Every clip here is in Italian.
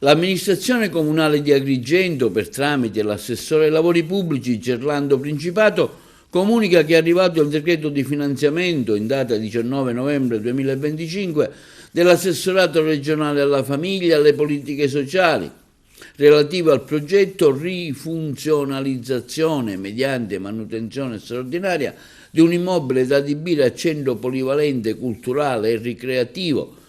L'amministrazione comunale di Agrigento, per tramite l'assessore ai lavori pubblici Gerlando Principato, comunica che è arrivato il decreto di finanziamento in data 19 novembre 2025 dell'assessorato regionale alla famiglia e alle politiche sociali, relativo al progetto rifunzionalizzazione mediante manutenzione straordinaria di un immobile da adibire a centro polivalente culturale e ricreativo,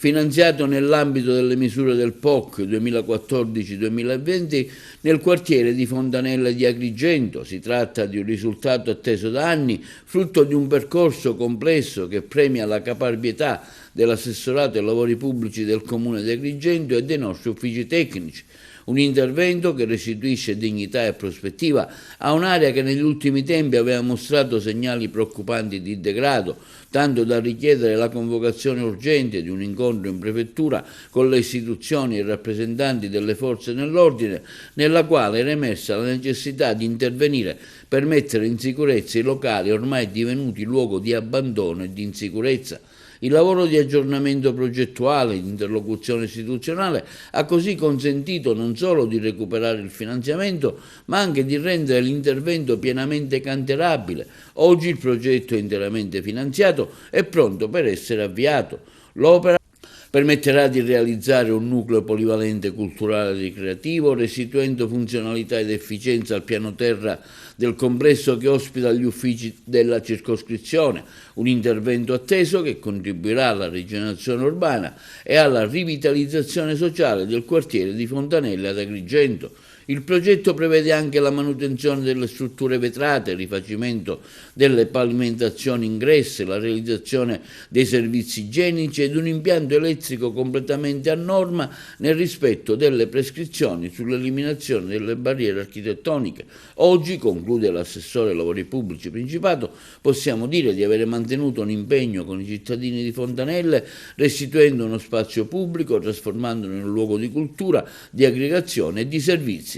finanziato nell'ambito delle misure del POC 2014-2020 nel quartiere di Fontanella di Agrigento. Si tratta di un risultato atteso da anni, frutto di un percorso complesso che premia la caparbietà dell'assessorato ai lavori pubblici del Comune di Agrigento e dei nostri uffici tecnici. Un intervento che restituisce dignità e prospettiva a un'area che negli ultimi tempi aveva mostrato segnali preoccupanti di degrado, tanto da richiedere la convocazione urgente di un incontro in prefettura con le istituzioni e i rappresentanti delle forze dell'ordine, nella quale era emersa la necessità di intervenire per mettere in sicurezza i locali ormai divenuti luogo di abbandono e di insicurezza. Il lavoro di aggiornamento progettuale e di interlocuzione istituzionale ha così consentito non solo di recuperare il finanziamento, ma anche di rendere l'intervento pienamente cantierabile. Oggi il progetto è interamente finanziato e pronto per essere avviato. L'opera permetterà di realizzare un nucleo polivalente culturale e ricreativo, restituendo funzionalità ed efficienza al piano terra del complesso che ospita gli uffici della circoscrizione, un intervento atteso che contribuirà alla rigenerazione urbana e alla rivitalizzazione sociale del quartiere di Fontanelle ad Agrigento. Il progetto prevede anche la manutenzione delle strutture vetrate, il rifacimento delle pavimentazioni ingresse, la realizzazione dei servizi igienici ed un impianto elettrico completamente a norma nel rispetto delle prescrizioni sull'eliminazione delle barriere architettoniche. Oggi, conclude l'assessore ai lavori pubblici Principato, possiamo dire di avere mantenuto un impegno con i cittadini di Fontanelle, restituendo uno spazio pubblico, trasformandolo in un luogo di cultura, di aggregazione e di servizi.